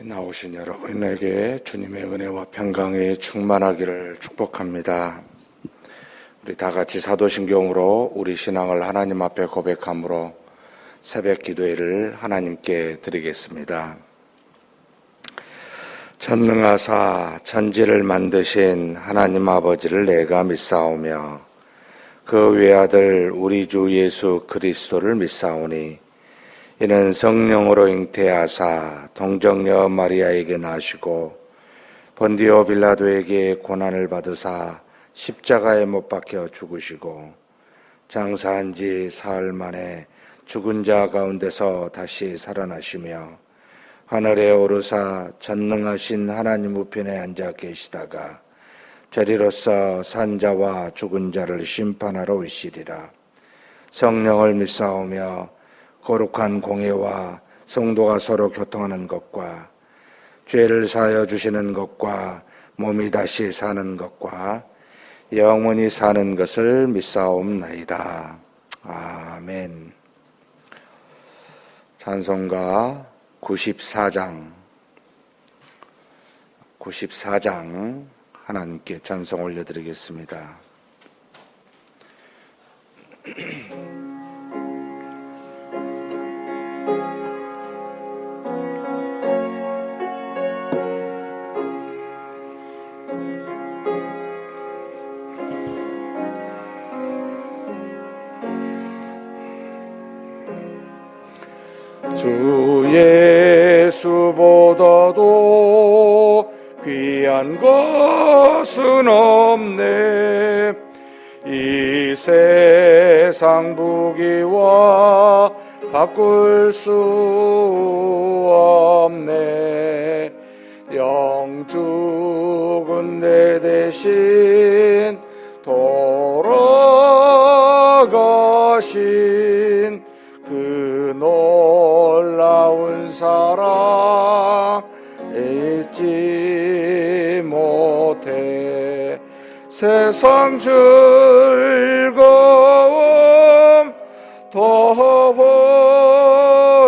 나오신 여러분에게 주님의 은혜와 평강이 충만하기를 축복합니다. 우리 다 같이 사도신경으로 우리 신앙을 하나님 앞에 고백함으로 새벽 기도회를 하나님께 드리겠습니다. 전능하사 천지를 만드신 하나님 아버지를 내가 믿사오며 그 외아들 우리 주 예수 그리스도를 믿사오니 이는 성령으로 잉태하사 동정녀 마리아에게 나시고 본디오 빌라도에게 고난을 받으사 십자가에 못 박혀 죽으시고 장사한 지 사흘 만에 죽은 자 가운데서 다시 살아나시며 하늘에 오르사 전능하신 하나님 우편에 앉아 계시다가 저리로서 산 자와 죽은 자를 심판하러 오시리라. 성령을 믿사오며 거룩한 공회와 성도가 서로 교통하는 것과 죄를 사하여 주시는 것과 몸이 다시 사는 것과 영원히 사는 것을 믿사옵나이다. 아멘. 찬송가 94장 하나님께 찬송 올려드리겠습니다. 주 예수보다도 귀한 것은 없네. 이 세상 부귀와 바꿀 수 없네. 영죽은 내 대신 돌아가신 그 놀라운 사랑 잊지 못해. 세상 즐거움 더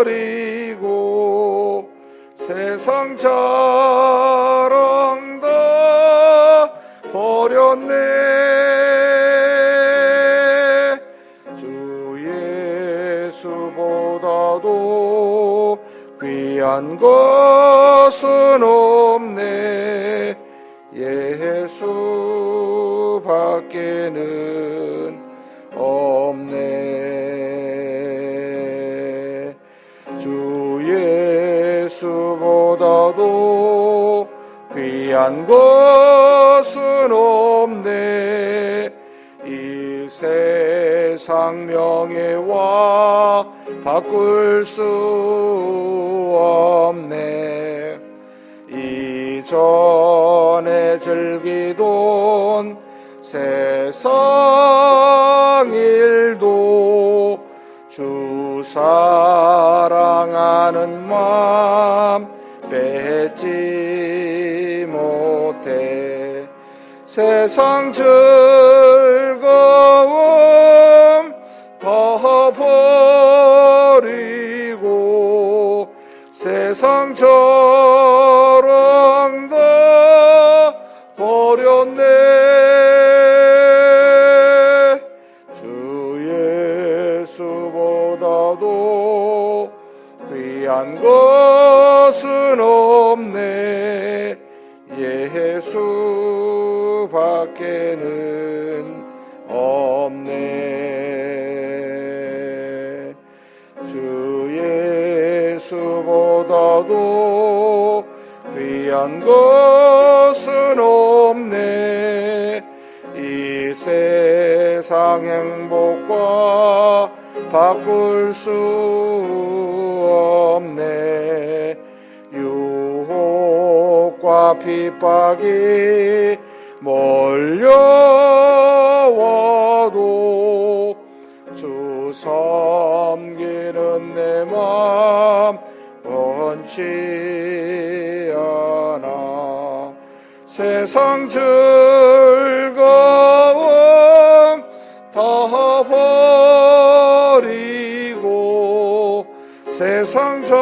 버리고 세상 자랑 다 버렸네. 보다도 귀한 것은 없네. 예수 밖에는 없네. 주 예수보다도 귀한 것은 없네. 이 세상 명예와 바꿀 수 없네. 이전에 즐기던 세상 일도 주 사랑하는 마음 뺏지 못해. 세상 즐거움 더 버리고 세상 자랑 다 버렸네. 주 예수보다도 귀한 것은 없네. 예수 밖에는 없네. 주 예수보다도 귀한 것은 없네. 이 세상 행복과 바꿀 수 없네. 유혹과 핍박이 몰려와도 주 섬기는 내 맘 원치 않아. 세상 즐거움 다 버리고 세상 자랑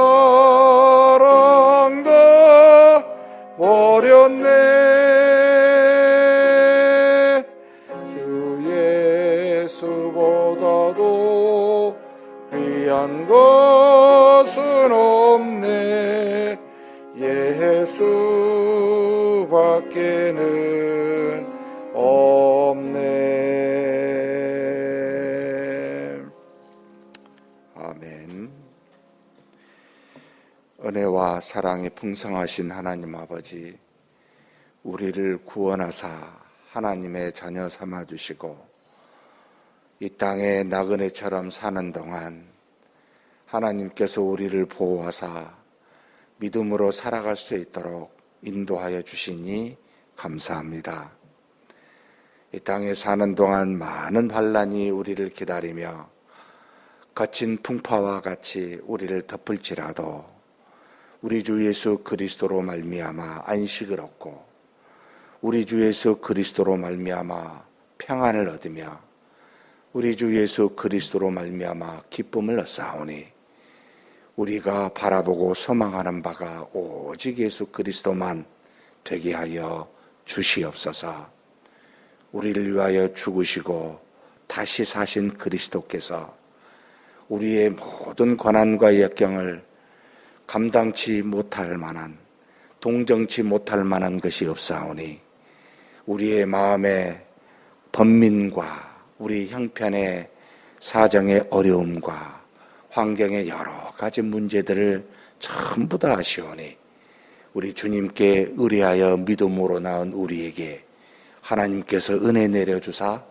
다 귀한 것은 없네 예수밖에는 없네. 아멘. 은혜와 사랑이 풍성하신 하나님 아버지, 우리를 구원하사 하나님의 자녀 삼아주시고 이 땅에 나그네처럼 사는 동안 하나님께서 우리를 보호하사 믿음으로 살아갈 수 있도록 인도하여 주시니 감사합니다. 이 땅에 사는 동안 많은 환난이 우리를 기다리며 거친 풍파와 같이 우리를 덮을지라도 우리 주 예수 그리스도로 말미암아 안식을 얻고 우리 주 예수 그리스도로 말미암아 평안을 얻으며 우리 주 예수 그리스도로 말미암아 기쁨을 얻사오니 우리가 바라보고 소망하는 바가 오직 예수 그리스도만 되게 하여 주시옵소서. 우리를 위하여 죽으시고 다시 사신 그리스도께서 우리의 모든 고난과 역경을 감당치 못할 만한, 동정치 못할 만한 것이 없사오니 우리의 마음의 번민과 우리 형편의 사정의 어려움과 환경의 여러 가지 문제들을 전부 다 아시오니 우리 주님께 의뢰하여 믿음으로 나온 우리에게 하나님께서 은혜 내려주사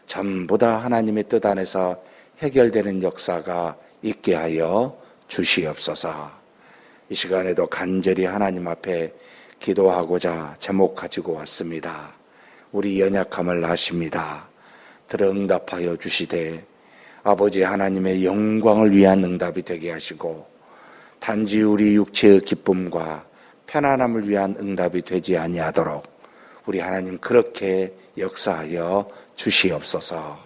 전부 다 하나님의 뜻 안에서 해결되는 역사가 있게 하여 주시옵소서. 이 시간에도 간절히 하나님 앞에 기도하고자 제목 가지고 왔습니다. 우리 연약함을 아십니다. 들어 응답하여 주시되 아버지 하나님의 영광을 위한 응답이 되게 하시고 단지 우리 육체의 기쁨과 편안함을 위한 응답이 되지 아니하도록 우리 하나님 그렇게 역사하여 주시옵소서.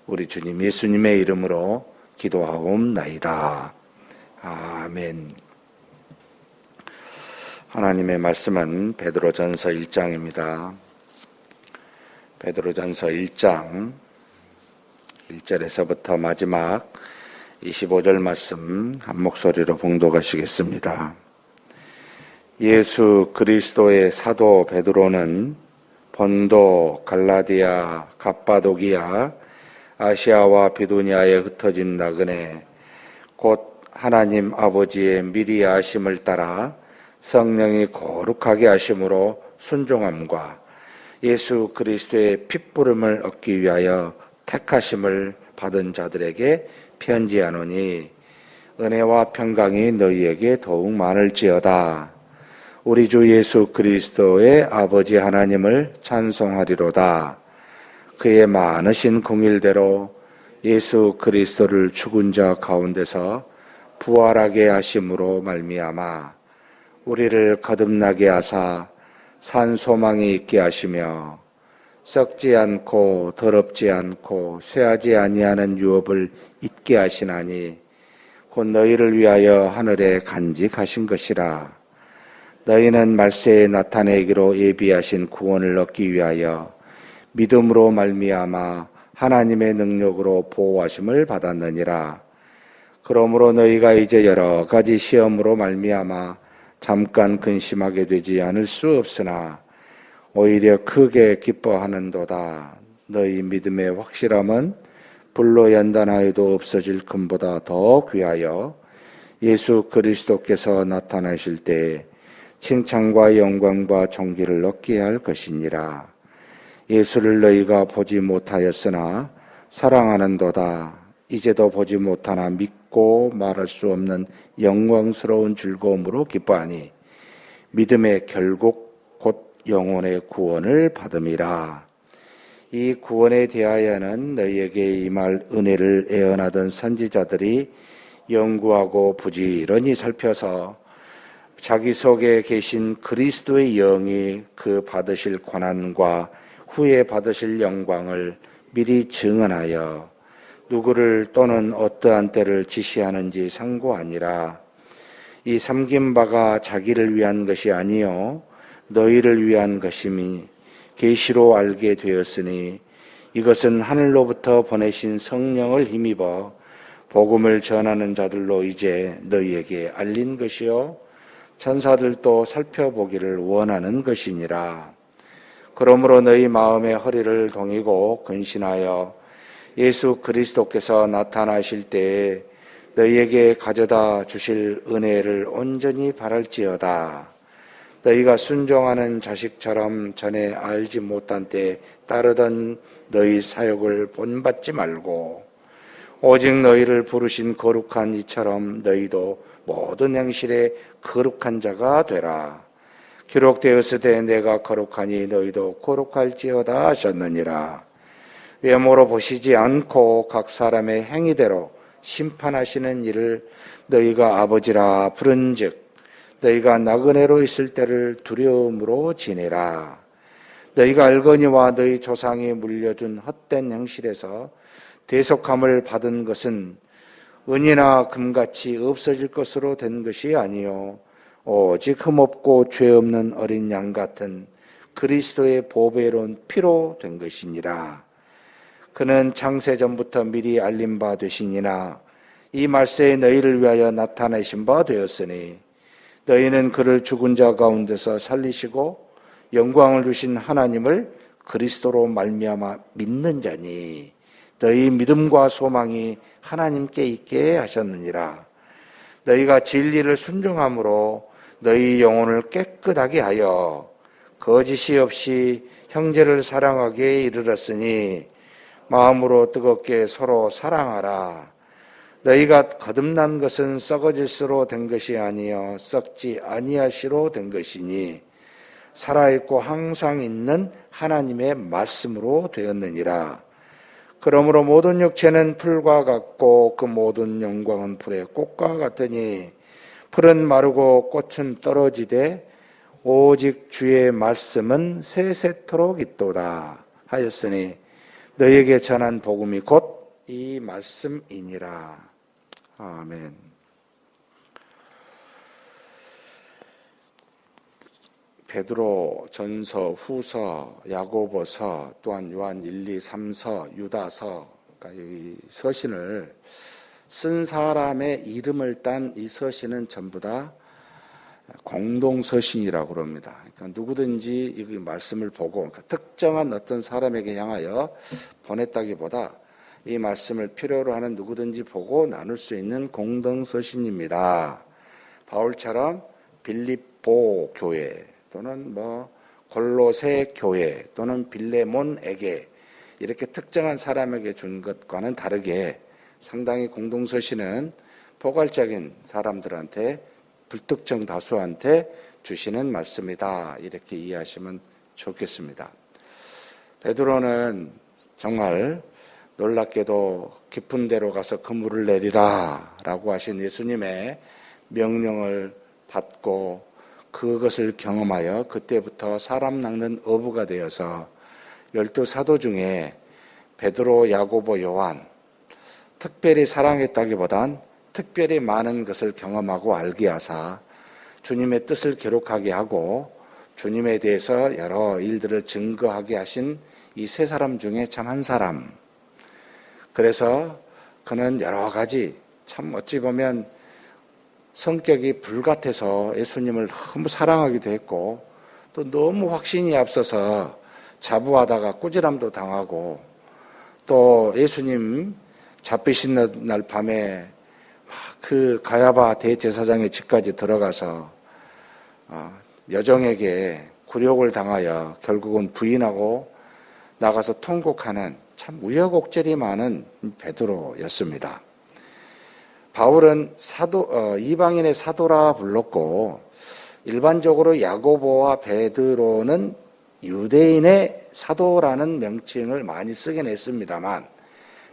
우리 주님 예수님의 이름으로 기도하옵나이다. 아멘. 하나님의 말씀은 베드로전서 1장입니다. 베드로전서 1장 1절에서부터 마지막 25절 말씀 한 목소리로 봉독하시겠습니다. 예수 그리스도의 사도 베드로는 본도, 갈라디아, 갑바도기아, 아시아와 비두니아에 흩어진 나그네 곧 하나님 아버지의 미리 아심을 따라 성령이 거룩하게 하심으로 순종함과 예수 그리스도의 핏부름을 얻기 위하여 택하심을 받은 자들에게 편지하노니 은혜와 평강이 너희에게 더욱 많을지어다. 우리 주 예수 그리스도의 아버지 하나님을 찬송하리로다. 그의 많으신 공일대로 예수 그리스도를 죽은 자 가운데서 부활하게 하심으로 말미암아 우리를 거듭나게 하사 산 소망이 있게 하시며 썩지 않고 더럽지 않고 쇠하지 아니하는 유업을 잊게 하시나니 곧 너희를 위하여 하늘에 간직하신 것이라. 너희는 말세에 나타내기로 예비하신 구원을 얻기 위하여 믿음으로 말미암아 하나님의 능력으로 보호하심을 받았느니라. 그러므로 너희가 이제 여러 가지 시험으로 말미암아 잠깐 근심하게 되지 않을 수 없으나 오히려 크게 기뻐하는도다. 너희 믿음의 확실함은 불로 연단하여도 없어질 금보다 더 귀하여 예수 그리스도께서 나타나실 때 칭찬과 영광과 존귀를 얻게 할 것이니라. 예수를 너희가 보지 못하였으나 사랑하는도다. 이제도 보지 못하나 믿고 말할 수 없는 영광스러운 즐거움으로 기뻐하니 믿음의 결국 곧 영혼의 구원을 받음이라. 이 구원에 대하여는 너희에게 임할 은혜를 예언하던 선지자들이 연구하고 부지런히 살펴서 자기 속에 계신 그리스도의 영이 그 받으실 고난과 후에 받으실 영광을 미리 증언하여 누구를 또는 어떠한 때를 지시하는지 상고하니라. 이 삼긴 바가 자기를 위한 것이 아니요 너희를 위한 것임이 계시로 알게 되었으니 이것은 하늘로부터 보내신 성령을 힘입어 복음을 전하는 자들로 이제 너희에게 알린 것이요 천사들도 살펴보기를 원하는 것이니라. 그러므로 너희 마음의 허리를 동이고 근신하여 예수 그리스도께서 나타나실 때에 너희에게 가져다 주실 은혜를 온전히 바랄지어다. 너희가 순종하는 자식처럼 전에 알지 못한 때 따르던 너희 사역을 본받지 말고 오직 너희를 부르신 거룩한 이처럼 너희도 모든 행실에 거룩한 자가 되라. 기록되었으되 내가 거룩하니 너희도 거룩할지어다 하셨느니라. 외모로 보시지 않고 각 사람의 행위대로 심판하시는 이를 너희가 아버지라 부른즉 너희가 나그네로 있을 때를 두려움으로 지내라. 너희가 알거니와 너희 조상이 물려준 헛된 행실에서 대속함을 받은 것은 은이나 금같이 없어질 것으로 된 것이 아니요 오직 흠없고 죄 없는 어린 양 같은 그리스도의 보배로운 피로 된 것이니라. 그는 창세 전부터 미리 알린 바 되시니나 이 말세에 너희를 위하여 나타내신 바 되었으니 너희는 그를 죽은 자 가운데서 살리시고 영광을 주신 하나님을 그리스도로 말미암아 믿는 자니 너희 믿음과 소망이 하나님께 있게 하셨느니라. 너희가 진리를 순종함으로 너희 영혼을 깨끗하게 하여 거짓이 없이 형제를 사랑하게 이르렀으니 마음으로 뜨겁게 서로 사랑하라. 너희가 거듭난 것은 썩어질수로 된 것이 아니요 썩지 아니하시로 된 것이니 살아있고 항상 있는 하나님의 말씀으로 되었느니라. 그러므로 모든 육체는 풀과 같고 그 모든 영광은 풀의 꽃과 같으니 풀은 마르고 꽃은 떨어지되 오직 주의 말씀은 세세토록 있도다 하였으니 너희에게 전한 복음이 곧 이 말씀이니라. 아멘. 베드로 전서, 후서, 야고보서, 또한 요한 1, 2, 3서, 유다서, 그러니까 이 서신을 쓴 사람의 이름을 딴 이 서신은 전부 다 공동 서신이라고 그럽니다. 그러니까 누구든지 이 말씀을 보고 그러니까 특정한 어떤 사람에게 향하여 보냈다기보다 이 말씀을 필요로 하는 누구든지 보고 나눌 수 있는 공동 서신입니다. 바울처럼 빌립보 교회 또는 골로새 교회 또는 빌레몬에게 이렇게 특정한 사람에게 준 것과는 다르게 상당히 공동 서신은 포괄적인 사람들한테 불특정 다수한테 주시는 말씀이다. 이렇게 이해하시면 좋겠습니다. 베드로는 정말 놀랍게도 깊은 데로 가서 그물을 내리라 라고 하신 예수님의 명령을 받고 그것을 경험하여 그때부터 사람 낚는 어부가 되어서 12사도 중에 베드로, 야고보, 요한 특별히 사랑했다기보단 특별히 많은 것을 경험하고 알게 하사 주님의 뜻을 기록하게 하고 주님에 대해서 여러 일들을 증거하게 하신 이 세 사람 중에 참 한 사람. 그래서 그는 여러 가지 참 어찌 보면 성격이 불같아서 예수님을 너무 사랑하기도 했고 또 너무 확신이 앞서서 자부하다가 꾸지람도 당하고 또 예수님 잡히신 날 밤에 그 가야바 대제사장의 집까지 들어가서 여종에게 굴욕을 당하여 결국은 부인하고 나가서 통곡하는 참 우여곡절이 많은 베드로였습니다. 바울은 이방인의 사도라 불렀고 일반적으로 야고보와 베드로는 유대인의 사도라는 명칭을 많이 쓰긴 했습니다만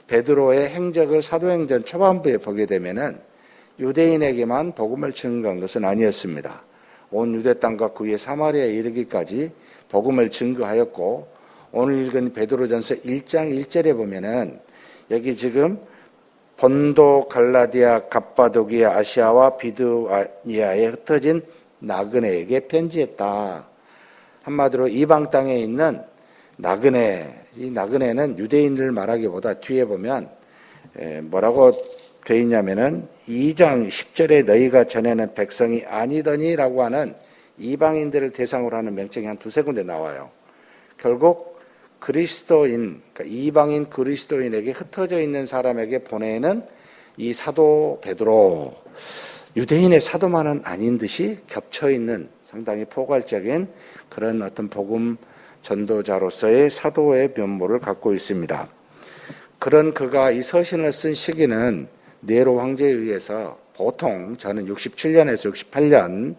베드로의 행적을 사도행전 초반부에 보게 되면은 유대인에게만 복음을 증거한 것은 아니었습니다. 온 유대 땅과 그 위에 사마리아에 이르기까지 복음을 증거하였고 오늘 읽은 베드로전서 1장 1절에 보면은 여기 지금 본도, 갈라디아, 갑바도기아, 아시아와 비두니아에 흩어진 나그네에게 편지했다. 한마디로 이방 땅에 있는 나그네, 이 나그네는 유대인들 말하기보다 뒤에 보면 뭐라고 되어 있냐면은 2장 10절에 너희가 전에는 백성이 아니더니라고 하는 이방인들을 대상으로 하는 명칭이 한 두세 군데 나와요. 결국 그리스도인, 그러니까 이방인 그리스도인에게 흩어져 있는 사람에게 보내는 이 사도 베드로, 유대인의 사도만은 아닌 듯이 겹쳐 있는 상당히 포괄적인 그런 어떤 복음 전도자로서의 사도의 면모를 갖고 있습니다. 그런 그가 이 서신을 쓴 시기는 네로 황제에 의해서 보통 저는 67년에서 68년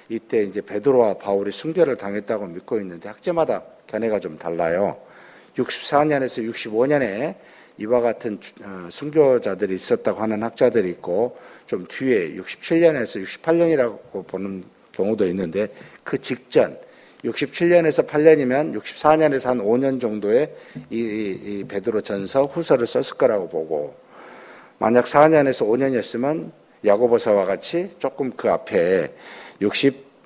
이때 이제 베드로와 바울이 순교를 당했다고 믿고 있는데 학자마다 견해가 좀 달라요. 64년에서 65년에 이와 같은 순교자들이 있었다고 하는 학자들이 있고 좀 뒤에 67년에서 68년이라고 보는 경우도 있는데 그 직전 67년에서 8년이면 64년에서 한 5년 정도의 이 베드로 전서 후서를 썼을 거라고 보고 만약 4년에서 5년이었으면 야고보서와 같이 조금 그 앞에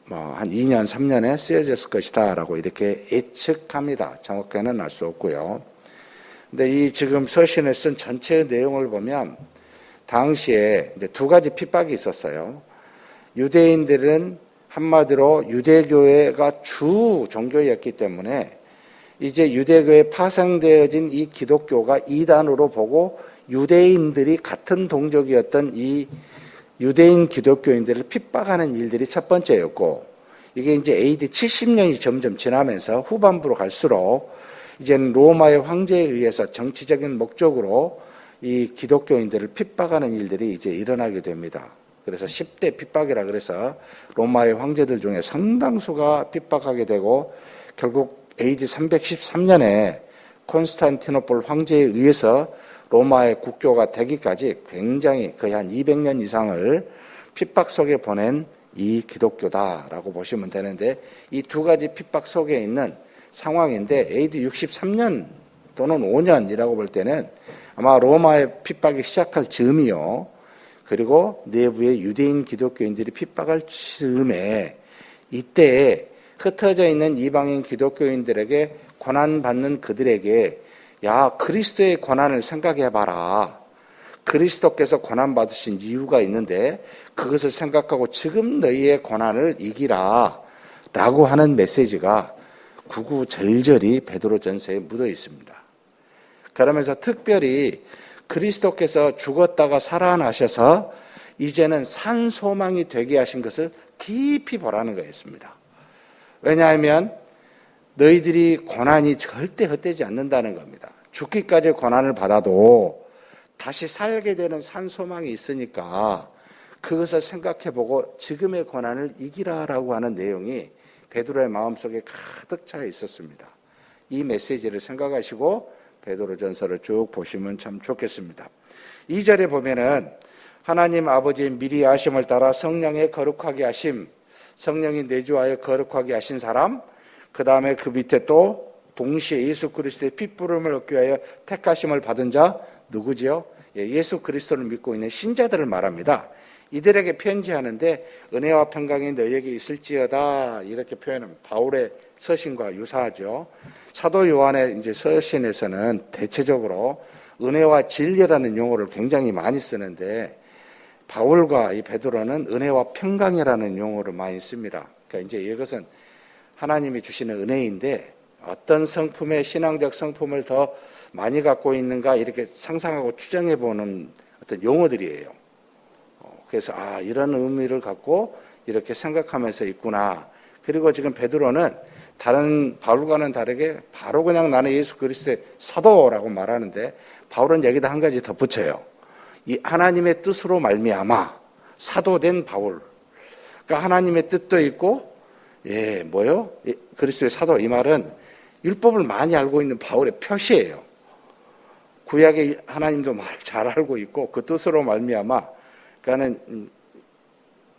한 2년, 3년에 쓰여졌을 것이다 라고 이렇게 예측합니다. 정확하게는 알 수 없고요. 근데 이 지금 서신을 쓴 전체의 내용을 보면 당시에 이제 두 가지 핍박이 있었어요. 유대인들은 한마디로 유대교회가 주 종교였기 때문에 이제 유대교에 파생되어진 이 기독교가 이단으로 보고 유대인들이 같은 동족이었던 이 유대인 기독교인들을 핍박하는 일들이 첫 번째였고, 이게 이제 AD 70년이 점점 지나면서 후반부로 갈수록 이제는 로마의 황제에 의해서 정치적인 목적으로 이 기독교인들을 핍박하는 일들이 이제 일어나게 됩니다. 그래서 10대 핍박이라 그래서 로마의 황제들 중에 상당수가 핍박하게 되고 결국 AD 313년에 콘스탄티노폴 황제에 의해서 로마의 국교가 되기까지 굉장히 거의 한 200년 이상을 핍박 속에 보낸 이 기독교다라고 보시면 되는데 이 두 가지 핍박 속에 있는 상황인데 AD 63년 또는 5년이라고 볼 때는 아마 로마의 핍박이 시작할 즈음이요. 그리고 내부의 유대인 기독교인들이 핍박할 즈음에 이때에 흩어져 있는 이방인 기독교인들에게 고난받는 그들에게 야, 그리스도의 고난을 생각해봐라. 그리스도께서 고난받으신 이유가 있는데 그것을 생각하고 지금 너희의 고난을 이기라 라고 하는 메시지가 구구절절히 베드로전서에 묻어 있습니다. 그러면서 특별히 그리스도께서 죽었다가 살아나셔서 이제는 산 소망이 되게 하신 것을 깊이 보라는 거였습니다. 왜냐하면 너희들이 고난이 절대 헛되지 않는다는 겁니다. 죽기까지 고난을 받아도 다시 살게 되는 산 소망이 있으니까 그것을 생각해보고 지금의 고난을 이기라라고 하는 내용이 베드로의 마음속에 가득 차 있었습니다. 이 메시지를 생각하시고 베드로전서를 쭉 보시면 참 좋겠습니다. 2절에 보면은 하나님 아버지의 미리 아심을 따라 성령의 거룩하게 하심, 성령이 내주하여 거룩하게 하신 사람, 그 다음에 그 밑에 또 동시에 예수 그리스도의 핏부름을 얻기 위하여 택하심을 받은 자 누구지요? 예수 그리스도를 믿고 있는 신자들을 말합니다. 이들에게 편지하는데 은혜와 평강이 너희에게 있을지어다 이렇게 표현하면 바울의 서신과 유사하죠. 사도 요한의 이제 서신에서는 대체적으로 은혜와 진리라는 용어를 굉장히 많이 쓰는데 바울과 이 베드로는 은혜와 평강이라는 용어를 많이 씁니다. 그러니까 이제 이것은 하나님이 주시는 은혜인데 어떤 성품의 신앙적 성품을 더 많이 갖고 있는가 이렇게 상상하고 추정해 보는 어떤 용어들이에요. 그래서 이런 의미를 갖고 이렇게 생각하면서 있구나. 그리고 지금 베드로는 다른 바울과는 다르게 바로 그냥 나는 예수 그리스도의 사도라고 말하는데 바울은 여기다 한 가지 덧붙여요. 이 하나님의 뜻으로 말미암아 사도된 바울. 그러니까 하나님의 뜻도 있고 그리스도의 사도 이 말은 율법을 많이 알고 있는 바울의 표시예요. 구약의 하나님도 잘 알고 있고 그 뜻으로 말미암아 그러니까는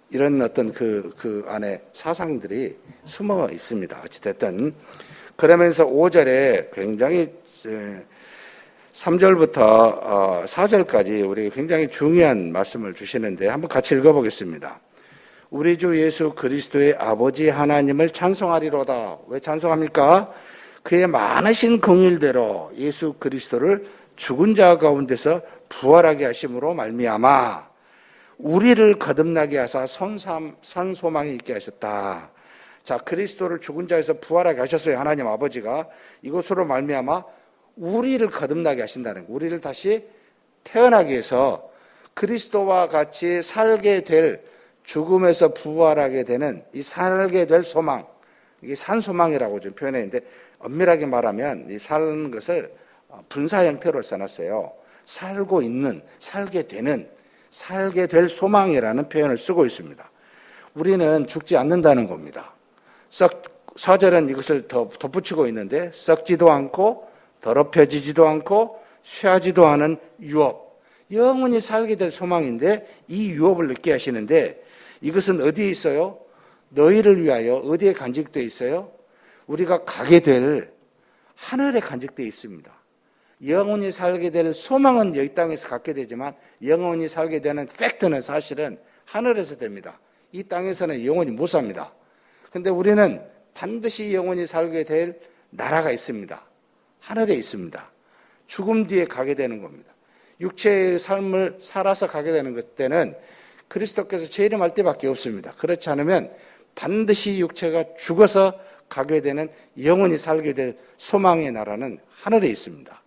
이런 어떤 그 안에 사상들이 숨어 있습니다. 어찌됐든 그러면서 5절에 굉장히 3절부터 4절까지 우리 굉장히 중요한 말씀을 주시는데 한번 같이 읽어보겠습니다. 우리 주 예수 그리스도의 아버지 하나님을 찬송하리로다. 왜 찬송합니까? 그의 많으신 긍휼대로 예수 그리스도를 죽은 자 가운데서 부활하게 하심으로 말미암아 우리를 거듭나게 하사 선 소망이 있게 하셨다. 자, 그리스도를 죽은 자에서 부활하게 하셨어요. 하나님 아버지가. 이것으로 말미암아 우리를 거듭나게 하신다는 거예요. 우리를 다시 태어나게 해서 그리스도와 같이 살게 될, 죽음에서 부활하게 되는 이 살게 될 소망, 이게 산소망이라고 좀 표현했는데 엄밀하게 말하면 이 사는 것을 분사 형태로 써놨어요. 살고 있는, 살게 되는, 살게 될 소망이라는 표현을 쓰고 있습니다. 우리는 죽지 않는다는 겁니다. 서절은 이것을 더 덧붙이고 있는데 썩지도 않고 더럽혀지지도 않고 쇠하지도 않은 유업, 영원히 살게 될 소망인데 이 유업을 느끼게 하시는데 이것은 어디에 있어요? 너희를 위하여 어디에 간직되어 있어요? 우리가 가게 될 하늘에 간직되어 있습니다. 영원히 살게 될 소망은 여기 땅에서 갖게 되지만 영원히 살게 되는 팩트는 사실은 하늘에서 됩니다. 이 땅에서는 영원히 못 삽니다. 그런데 우리는 반드시 영원히 살게 될 나라가 있습니다. 하늘에 있습니다. 죽음 뒤에 가게 되는 겁니다. 육체의 삶을 살아서 가게 되는 것 때는 그리스도께서 재림할 때밖에 없습니다. 그렇지 않으면 반드시 육체가 죽어서 가게 되는 영원히 살게 될 소망의 나라는 하늘에 있습니다.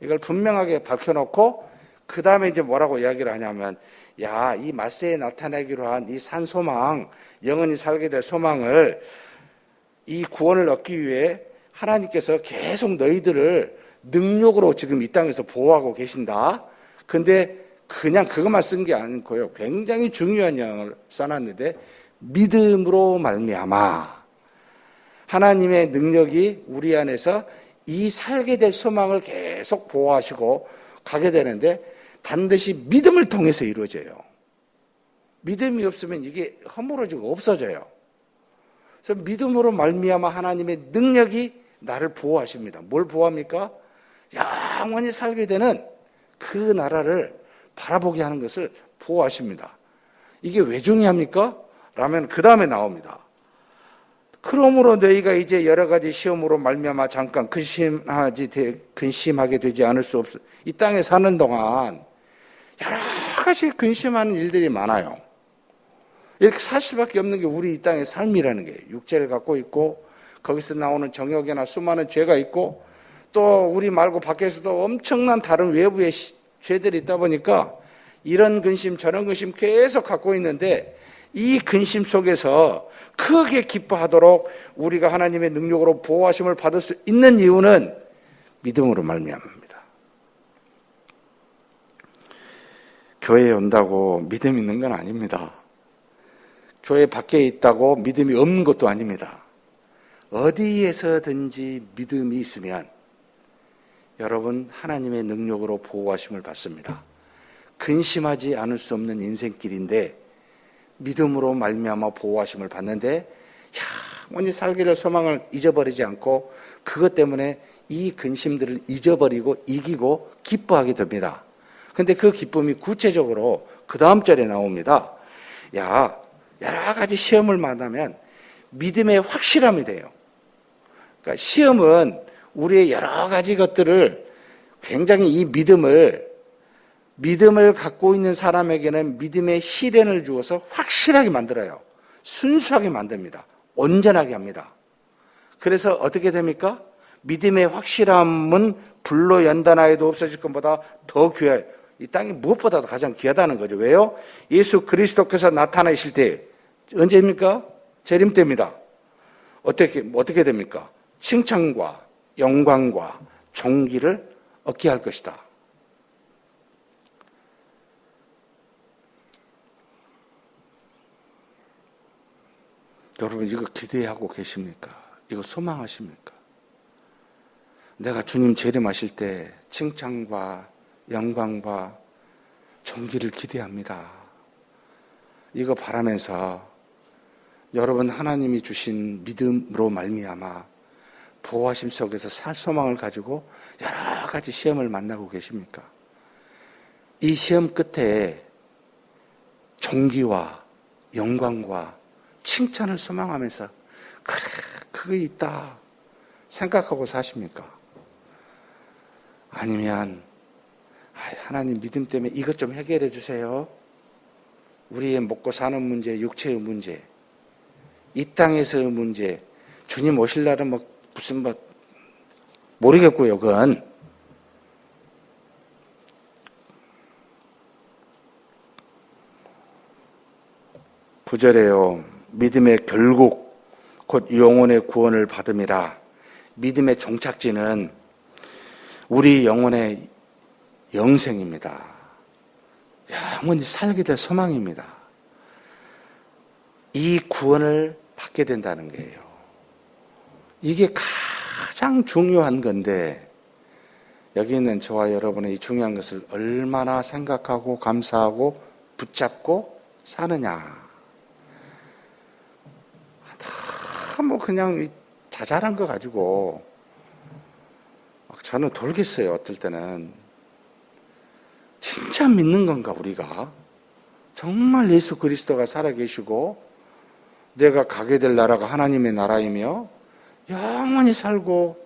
이걸 분명하게 밝혀놓고 그 다음에 이제 뭐라고 이야기를 하냐면 야, 이 말세에 나타나기로 한 이 산소망, 영원히 살게 될 소망을 이 구원을 얻기 위해 하나님께서 계속 너희들을 능력으로 지금 이 땅에서 보호하고 계신다. 근데 그냥 그것만 쓴 게 아니고요. 굉장히 중요한 양을 써놨는데 믿음으로 말미암아 하나님의 능력이 우리 안에서 이 살게 될 소망을 계속 보호하시고 가게 되는데 반드시 믿음을 통해서 이루어져요. 믿음이 없으면 이게 허물어지고 없어져요. 그래서 믿음으로 말미암아 하나님의 능력이 나를 보호하십니다. 뭘 보호합니까? 영원히 살게 되는 그 나라를 바라보게 하는 것을 보호하십니다. 이게 왜 중요합니까? 라면 그 다음에 나옵니다. 그러므로 너희가 이제 여러 가지 시험으로 말미암아 잠깐 근심하게 되지 않을 수 없어. 이 땅에 사는 동안 여러 가지 근심하는 일들이 많아요. 이렇게 살 수밖에 없는 게 우리 이 땅의 삶이라는 게 육체를 갖고 있고 거기서 나오는 정욕이나 수많은 죄가 있고 또 우리 말고 밖에서도 엄청난 다른 외부의 죄들이 있다 보니까 이런 근심 저런 근심 계속 갖고 있는데 이 근심 속에서 크게 기뻐하도록 우리가 하나님의 능력으로 보호하심을 받을 수 있는 이유는 믿음으로 말미암습니다. 교회에 온다고 믿음 있는 건 아닙니다. 교회 밖에 있다고 믿음이 없는 것도 아닙니다. 어디에서든지 믿음이 있으면 여러분 하나님의 능력으로 보호하심을 받습니다. 근심하지 않을 수 없는 인생길인데 믿음으로 말미암아 보호하심을 받는데 영원히 살게 될 소망을 잊어버리지 않고 그것 때문에 이 근심들을 잊어버리고 이기고 기뻐하게 됩니다. 그런데 그 기쁨이 구체적으로 그 다음 절에 나옵니다. 여러 가지 시험을 만나면 믿음의 확실함이 돼요. 그러니까 시험은 우리의 여러 가지 것들을 굉장히 이 믿음을 갖고 있는 사람에게는 믿음의 시련을 주어서 확실하게 만들어요. 순수하게 만듭니다. 온전하게 합니다. 그래서 어떻게 됩니까? 믿음의 확실함은 불로 연단하여도 없어질 것보다 더 귀해요. 이 땅이 무엇보다도 가장 귀하다는 거죠. 왜요? 예수 그리스도께서 나타나실 때 언제입니까? 재림 때입니다. 어떻게 됩니까? 칭찬과 영광과 존귀를 얻게 할 것이다. 여러분 이거 기대하고 계십니까? 이거 소망하십니까? 내가 주님 재림하실 때 칭찬과 영광과 존귀를 기대합니다. 이거 바라면서 여러분 하나님이 주신 믿음으로 말미암아 보호하심 속에서 살 소망을 가지고 여러 가지 시험을 만나고 계십니까? 이 시험 끝에 존귀와 영광과 칭찬을 소망하면서 그래 그게 있다 생각하고 사십니까? 아니면 하나님 믿음 때문에 이것 좀 해결해 주세요. 우리의 먹고 사는 문제, 육체의 문제, 이 땅에서의 문제, 주님 오실 날은 무슨 모르겠고요, 그건. 9절에요. 믿음의 결국 곧 영혼의 구원을 받음이라. 믿음의 종착지는 우리 영혼의 영생입니다. 영원히 살게 될 소망입니다. 이 구원을 받게 된다는 거예요. 이게 가장 중요한 건데 여기 있는 저와 여러분의 이 중요한 것을 얼마나 생각하고 감사하고 붙잡고 사느냐. 그냥 자잘한 거 가지고 저는 돌겠어요. 어떨 때는 진짜 믿는 건가 우리가? 정말 예수 그리스도가 살아계시고 내가 가게 될 나라가 하나님의 나라이며 영원히 살고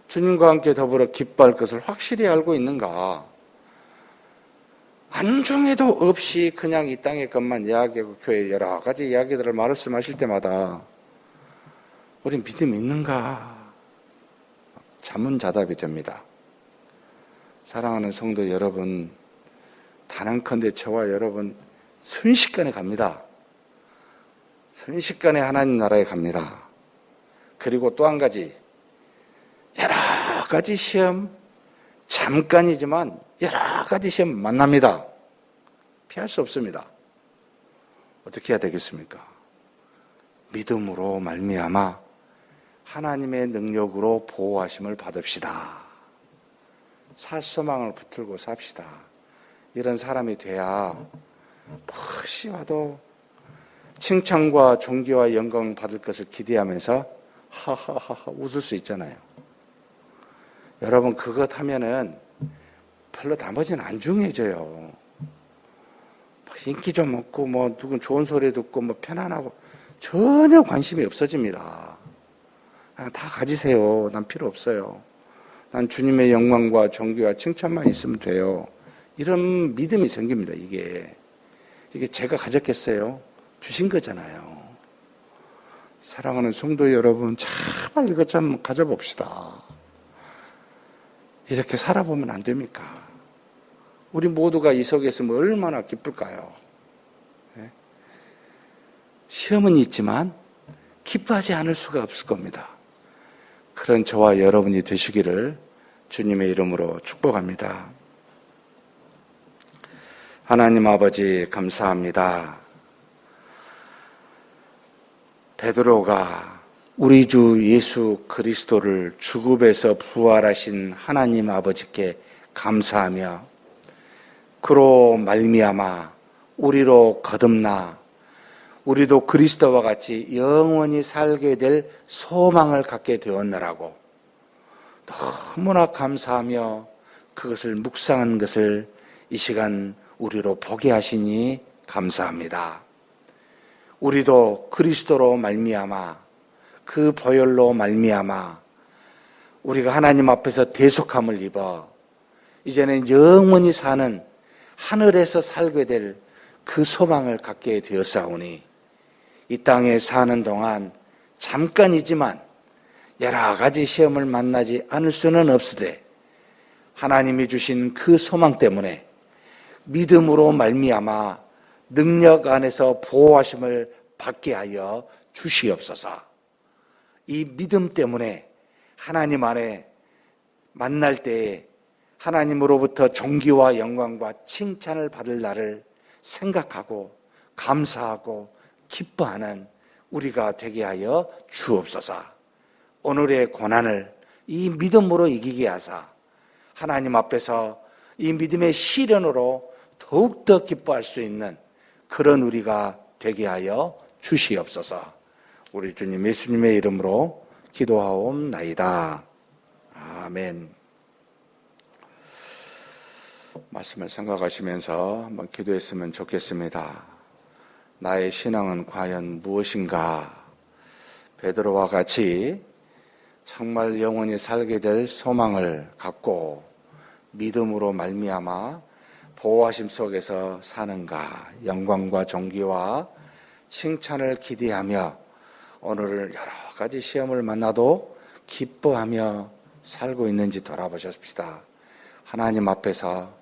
주님과 함께 더불어 기뻐할 것을 확실히 알고 있는가? 안중에도 없이 그냥 이 땅의 것만 이야기하고 교회 여러 가지 이야기들을 말씀하실 때마다 우리 믿음이 있는가? 자문자답이 됩니다. 사랑하는 성도 여러분, 단언컨대 저와 여러분 순식간에 갑니다. 순식간에 하나님 나라에 갑니다. 그리고 또 한 가지, 여러 가지 시험, 잠깐이지만 여러 가지 시험 만납니다. 피할 수 없습니다. 어떻게 해야 되겠습니까? 믿음으로 말미암아 하나님의 능력으로 보호하심을 받읍시다. 살 소망을 붙들고 삽시다. 이런 사람이 돼야 무엇이 와도 칭찬과 존귀와 영광 받을 것을 기대하면서 하하하하 웃을 수 있잖아요. 여러분 그것 하면은 별로 나머지는 안 중요해져요. 인기 좀 얻고 누군 좋은 소리 듣고 편안하고 전혀 관심이 없어집니다. 그냥 다 가지세요. 난 필요 없어요. 난 주님의 영광과 존귀와 칭찬만 있으면 돼요. 이런 믿음이 생깁니다. 이게 제가 가졌겠어요? 주신 거잖아요. 사랑하는 성도 여러분, 제발 이것 좀 가져봅시다. 이렇게 살아보면 안 됩니까? 우리 모두가 이 속에 있으면 얼마나 기쁠까요? 시험은 있지만 기뻐하지 않을 수가 없을 겁니다. 그런 저와 여러분이 되시기를 주님의 이름으로 축복합니다. 하나님 아버지 감사합니다. 베드로가 우리 주 예수 그리스도를 죽음에서 부활하신 하나님 아버지께 감사하며 그로 말미암아 우리로 거듭나 우리도 그리스도와 같이 영원히 살게 될 소망을 갖게 되었느라고 너무나 감사하며 그것을 묵상한 것을 이 시간 우리로 보게 하시니 감사합니다. 우리도 그리스도로 말미암아 그 보혈로 말미암아 우리가 하나님 앞에서 대속함을 입어 이제는 영원히 사는 하늘에서 살게 될 그 소망을 갖게 되었사오니 이 땅에 사는 동안 잠깐이지만 여러 가지 시험을 만나지 않을 수는 없으되 하나님이 주신 그 소망 때문에 믿음으로 말미암아 능력 안에서 보호하심을 받게 하여 주시옵소서. 이 믿음 때문에 하나님 안에 만날 때에 하나님으로부터 존귀와 영광과 칭찬을 받을 날을 생각하고 감사하고 기뻐하는 우리가 되게 하여 주옵소서. 오늘의 고난을 이 믿음으로 이기게 하사 하나님 앞에서 이 믿음의 시련으로 더욱더 기뻐할 수 있는 그런 우리가 되게 하여 주시옵소서. 우리 주님 예수님의 이름으로 기도하옵나이다. 아멘. 말씀을 생각하시면서 한번 기도했으면 좋겠습니다. 나의 신앙은 과연 무엇인가? 베드로와 같이 정말 영원히 살게 될 소망을 갖고 믿음으로 말미암아 보호하심 속에서 사는가, 영광과 존귀와 칭찬을 기대하며 오늘 여러 가지 시험을 만나도 기뻐하며 살고 있는지 돌아보십시다. 하나님 앞에서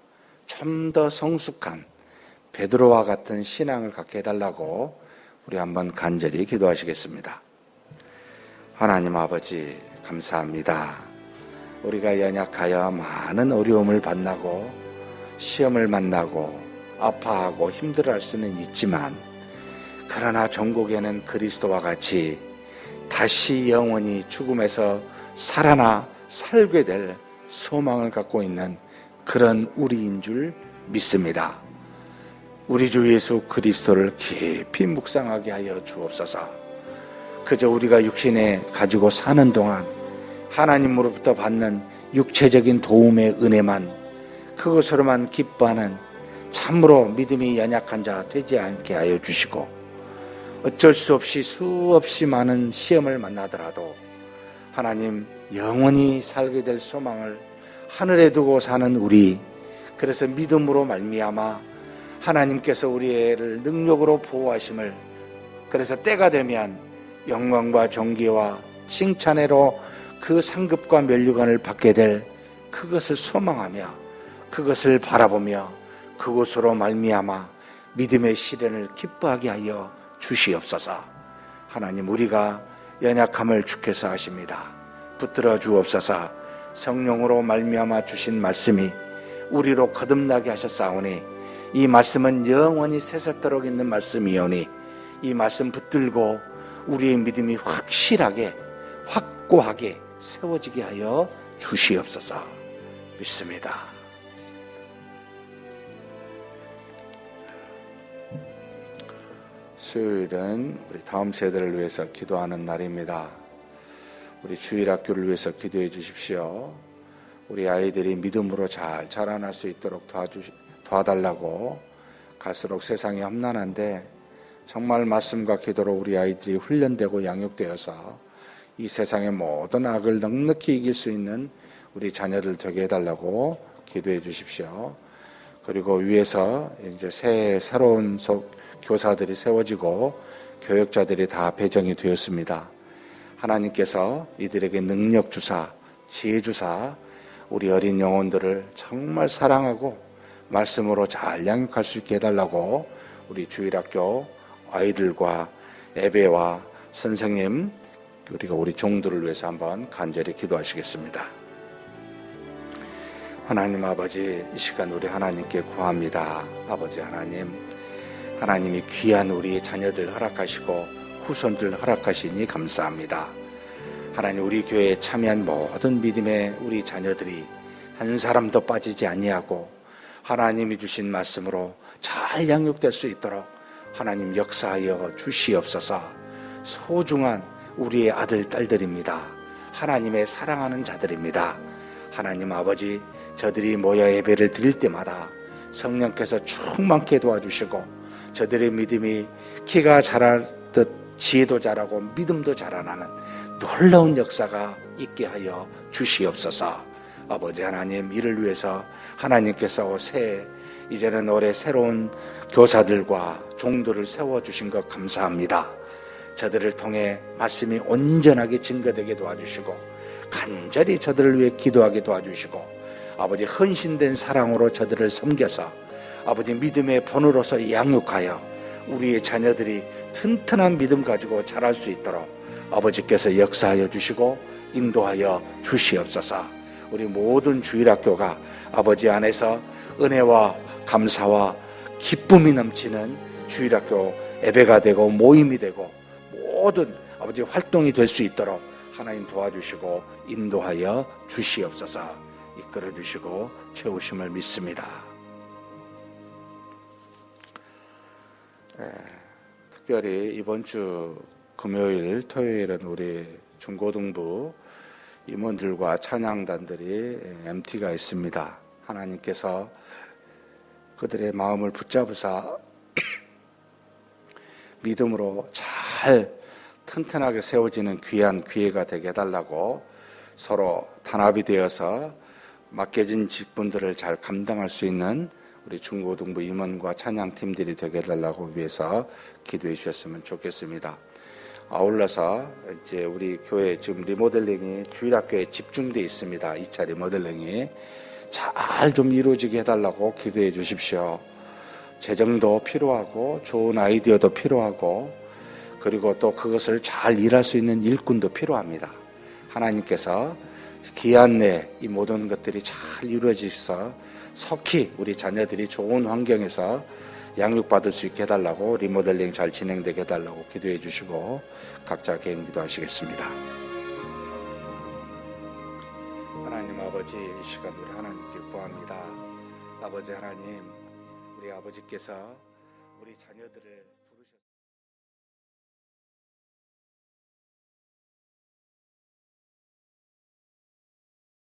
좀 더 성숙한 베드로와 같은 신앙을 갖게 해달라고 우리 한번 간절히 기도하시겠습니다. 하나님 아버지 감사합니다. 우리가 연약하여 많은 어려움을 만나고 시험을 만나고 아파하고 힘들어할 수는 있지만 그러나 전국에는 그리스도와 같이 다시 영원히 죽음에서 살아나 살게 될 소망을 갖고 있는 그런 우리인 줄 믿습니다. 우리 주 예수 그리스도를 깊이 묵상하게 하여 주옵소서. 그저 우리가 육신에 가지고 사는 동안 하나님으로부터 받는 육체적인 도움의 은혜만 그것으로만 기뻐하는 참으로 믿음이 연약한 자 되지 않게 하여 주시고 어쩔 수 없이 수없이 많은 시험을 만나더라도 하나님 영원히 살게 될 소망을 하늘에 두고 사는 우리, 그래서 믿음으로 말미암아 하나님께서 우리를 능력으로 보호하심을, 그래서 때가 되면 영광과 존귀와 칭찬으로 그 상급과 면류관을 받게 될 그것을 소망하며 그것을 바라보며 그것으로 말미암아 믿음의 시련을 기뻐하게 하여 주시옵소서. 하나님, 우리가 연약함을 주께서 아십니다. 붙들어 주옵소서. 성령으로 말미암아 주신 말씀이 우리로 거듭나게 하셨사오니 이 말씀은 영원히 세세토록 있는 말씀이오니 이 말씀 붙들고 우리의 믿음이 확실하게 확고하게 세워지게 하여 주시옵소서. 믿습니다. 수요일은 우리 다음 세대를 위해서 기도하는 날입니다. 우리 주일학교를 위해서 기도해 주십시오. 우리 아이들이 믿음으로 잘 자라날 수 있도록 도와달라고. 갈수록 세상이 험난한데 정말 말씀과 기도로 우리 아이들이 훈련되고 양육되어서 이 세상의 모든 악을 넉넉히 이길 수 있는 우리 자녀들 되게 해달라고 기도해 주십시오. 그리고 위에서 이제 새로운 교사들이 세워지고 교육자들이 다 배정이 되었습니다. 하나님께서 이들에게 능력 주사, 지혜 주사, 우리 어린 영혼들을 정말 사랑하고 말씀으로 잘 양육할 수 있게 해달라고 우리 주일학교 아이들과 예배와 선생님, 그리고 우리 종들을 위해서 한번 간절히 기도하시겠습니다. 하나님 아버지, 이 시간 우리 하나님께 구합니다. 아버지 하나님, 하나님이 귀한 우리 자녀들 허락하시고 후손들 허락하시니 감사합니다. 하나님, 우리 교회에 참여한 모든 믿음의 우리 자녀들이 한 사람도 빠지지 아니하고 하나님이 주신 말씀으로 잘 양육될 수 있도록 하나님 역사하여 주시옵소서. 소중한 우리의 아들, 딸들입니다. 하나님의 사랑하는 자들입니다. 하나님 아버지, 저들이 모여 예배를 드릴 때마다 성령께서 충만케 도와주시고 저들의 믿음이 키가 자랄 듯 지혜도 자라고 믿음도 자라나는 놀라운 역사가 있게 하여 주시옵소서. 아버지 하나님, 이를 위해서 하나님께서 이제는 올해 새로운 교사들과 종들을 세워주신 것 감사합니다. 저들을 통해 말씀이 온전하게 증거되게 도와주시고 간절히 저들을 위해 기도하게 도와주시고 아버지 헌신된 사랑으로 저들을 섬겨서 아버지 믿음의 본으로서 양육하여 우리의 자녀들이 튼튼한 믿음 가지고 자랄 수 있도록 아버지께서 역사하여 주시고 인도하여 주시옵소서. 우리 모든 주일학교가 아버지 안에서 은혜와 감사와 기쁨이 넘치는 주일학교 예배가 되고 모임이 되고 모든 아버지 활동이 될 수 있도록 하나님 도와주시고 인도하여 주시옵소서. 이끌어 주시고 채우심을 믿습니다. 특별히 이번 주 금요일, 토요일은 우리 중고등부 임원들과 찬양단들이 MT가 있습니다. 하나님께서 그들의 마음을 붙잡으사 믿음으로 잘 튼튼하게 세워지는 귀한 기회가 되게 해달라고 서로 단합이 되어서 맡겨진 직분들을 잘 감당할 수 있는 우리 중고등부 임원과 찬양팀들이 되게 해달라고 위해서 기도해 주셨으면 좋겠습니다. 아울러서 이제 우리 교회 지금 리모델링이 주일학교에 집중되어 있습니다. 2차 리모델링이 잘 좀 이루어지게 해달라고 기도해 주십시오. 재정도 필요하고 좋은 아이디어도 필요하고 그리고 또 그것을 잘 일할 수 있는 일꾼도 필요합니다. 하나님께서 기한 내에 이 모든 것들이 잘 이루어져서 속히 우리 자녀들이 좋은 환경에서 양육받을 수 있게 해달라고 리모델링 잘 진행되게 해달라고 기도해 주시고 각자 개인 기도하시겠습니다. 하나님 아버지, 이 시간 우리 하나님께 구합니다. 아버지 하나님, 우리 아버지께서 우리 자녀들을